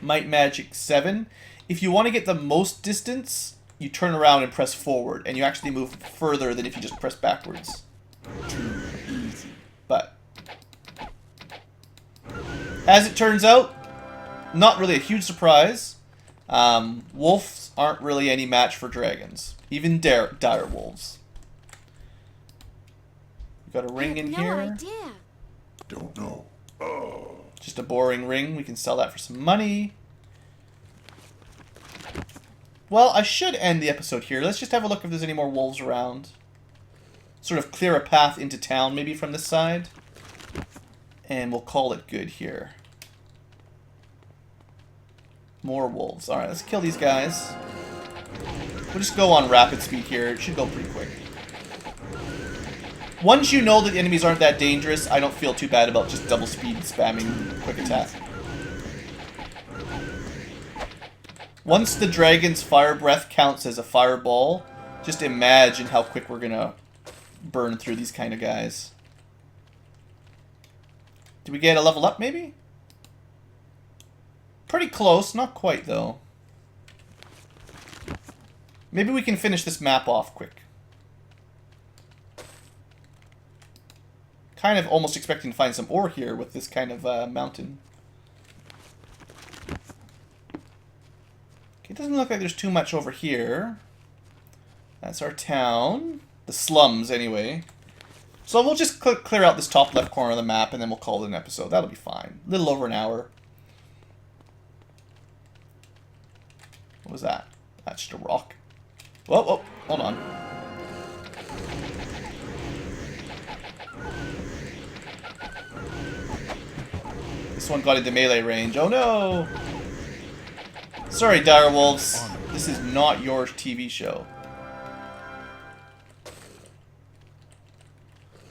Might Magic 7. If you want to get the most distance, you turn around and press forward, and you actually move further than if you just press backwards. But as it turns out, not really a huge surprise. Wolves aren't really any match for dragons, even dire wolves. We got a ring in no here. idea. Don't know. Just a boring ring. We can sell that for some money. Well, I should end the episode here. Let's just have a look if there's any more wolves around. Sort of clear a path into town, maybe from this side. And we'll call it good here. More wolves. Alright, let's kill these guys. We'll just go on rapid speed here. It should go pretty quick. Once you know that the enemies aren't that dangerous, I don't feel too bad about just double speed spamming quick attack. Once the dragon's fire breath counts as a fireball, just imagine how quick we're gonna burn through these kind of guys. Did we get a level up, maybe? Pretty close, not quite, though. Maybe we can finish this map off quick. Kind of almost expecting to find some ore here with this kind of mountain. Okay, it doesn't look like there's too much over here. That's our town. The slums, anyway. So we'll just clear out this top left corner of the map, and then we'll call it an episode. That'll be fine. A little over an hour. What was that? That's just a rock. Whoa, whoa, hold on. This one got into melee range. Oh no! Sorry, direwolves. This is not your TV show.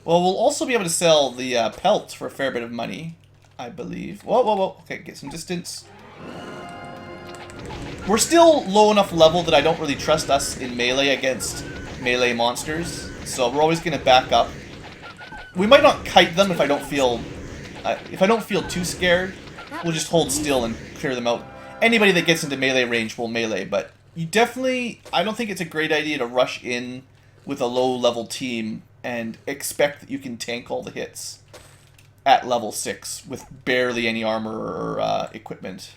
Well, we'll also be able to sell the pelts for a fair bit of money, I believe. Whoa, whoa, whoa. Okay, get some distance. We're still low enough level that I don't really trust us in melee against melee monsters. So we're always going to back up. We might not kite them if I don't feel too scared. We'll just hold still and clear them out. Anybody that gets into melee range will melee, but you definitely... I don't think it's a great idea to rush in with a low-level team and expect that you can tank all the hits at level 6 with barely any armor or equipment.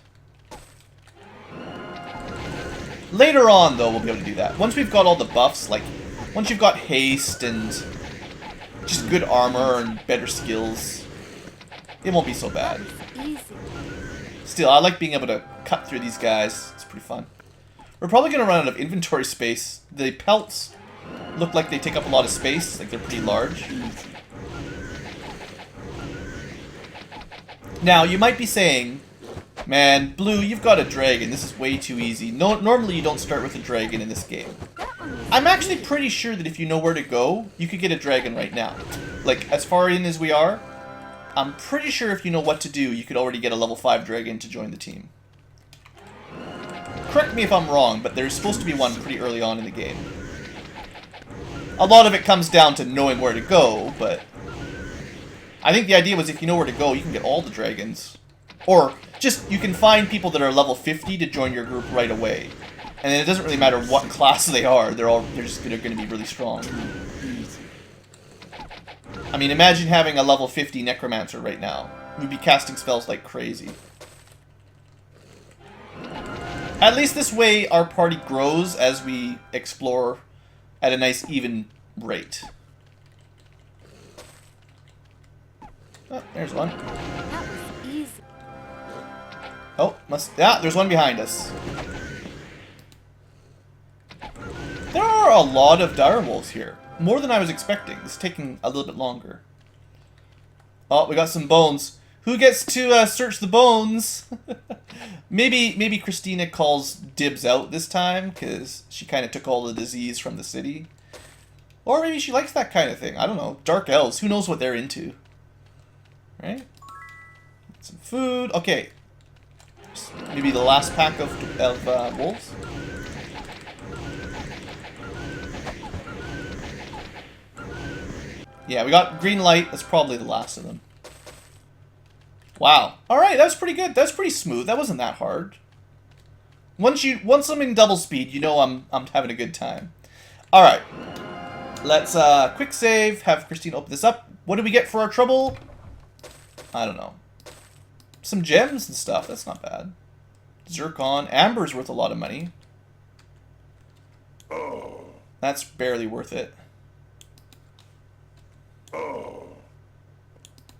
Later on, though, we'll be able to do that. Once we've got all the buffs, like, once you've got haste and just good armor and better skills, it won't be so bad. Easy. Still, I like being able to cut through these guys. It's pretty fun. We're probably going to run out of inventory space. The pelts look like they take up a lot of space, like they're pretty large. Now, you might be saying, man, Blue, you've got a dragon. This is way too easy. No, normally you don't start with a dragon in this game. I'm actually pretty sure that if you know where to go, you could get a dragon right now. Like, as far in as we are, I'm pretty sure if you know what to do, you could already get a level 5 dragon to join the team. Correct me if I'm wrong, but there's supposed to be one pretty early on in the game. A lot of it comes down to knowing where to go, but I think the idea was if you know where to go, you can get all the dragons. Or just, you can find people that are level 50 to join your group right away. And then it doesn't really matter what class they are, they're going to be really strong. I mean, imagine having a level 50 necromancer right now. We'd be casting spells like crazy. At least this way, our party grows as we explore at a nice, even rate. Oh, there's one. That was easy. Oh, yeah, there's one behind us. There are a lot of direwolves here. More than I was expecting. It's taking a little bit longer. Oh, we got some bones. Who gets to search the bones? maybe Christina calls dibs out this time, because she kind of took all the disease from the city. Or maybe she likes that kind of thing. I don't know. Dark elves. Who knows what they're into? Right? Some food. Okay. Maybe the last pack of wolves. Yeah, we got green light. That's probably the last of them. Wow. Alright, that was pretty good. That was pretty smooth. That wasn't that hard. Once I'm in double speed, you know I'm having a good time. Alright. Let's quick save, have Christine open this up. What do we get for our trouble? I don't know. Some gems and stuff. That's not bad. Zircon. Amber's worth a lot of money. That's barely worth it.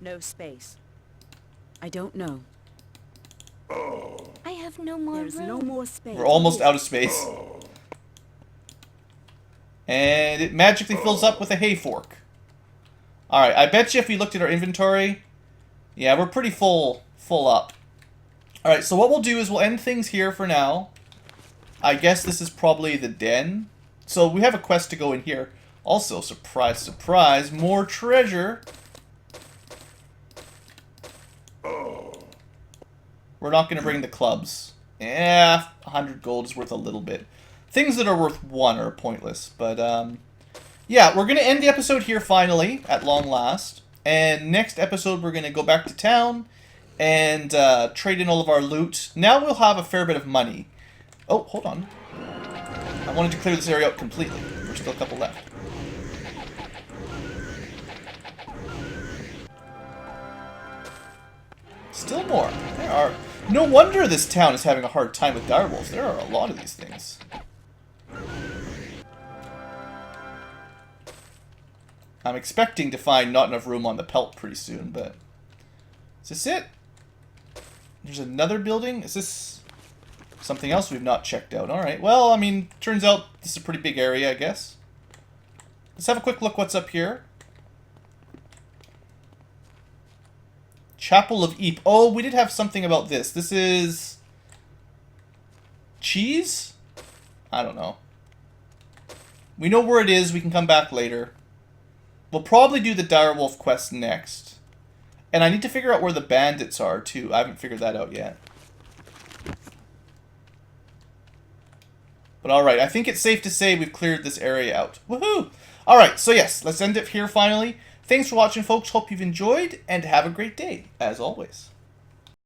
No space. I don't know. I have no more There's room. no more space. We're almost out of space. And it magically fills up with a hay fork. Alright, I bet you if we looked at our inventory, yeah, we're pretty full up. Alright, so what we'll do is we'll end things here for now. I guess this is probably the den. So we have a quest to go in here. Also, surprise, surprise, more treasure. We're not going to bring the clubs. Yeah, 100 gold is worth a little bit. Things that are worth 1 are pointless. But, yeah, we're going to end the episode here finally, at long last. And next episode, we're going to go back to town and trade in all of our loot. Now we'll have a fair bit of money. Oh, hold on. I wanted to clear this area out completely. There's still a couple left. Still more. There are. No wonder this town is having a hard time with direwolves. There are a lot of these things. I'm expecting to find not enough room on the pelt pretty soon, but... Is this it? There's another building? Is this something else we've not checked out? Alright, well, I mean, turns out this is a pretty big area, I guess. Let's have a quick look what's up here. Chapel of Eep. Oh, we did have something about this. This is... cheese? I don't know. We know where it is. We can come back later. We'll probably do the direwolf quest next. And I need to figure out where the bandits are, too. I haven't figured that out yet. But alright, I think it's safe to say we've cleared this area out. Woohoo! Alright, so yes, let's end it here finally. Thanks for watching, folks. Hope you've enjoyed, and have a great day, as always.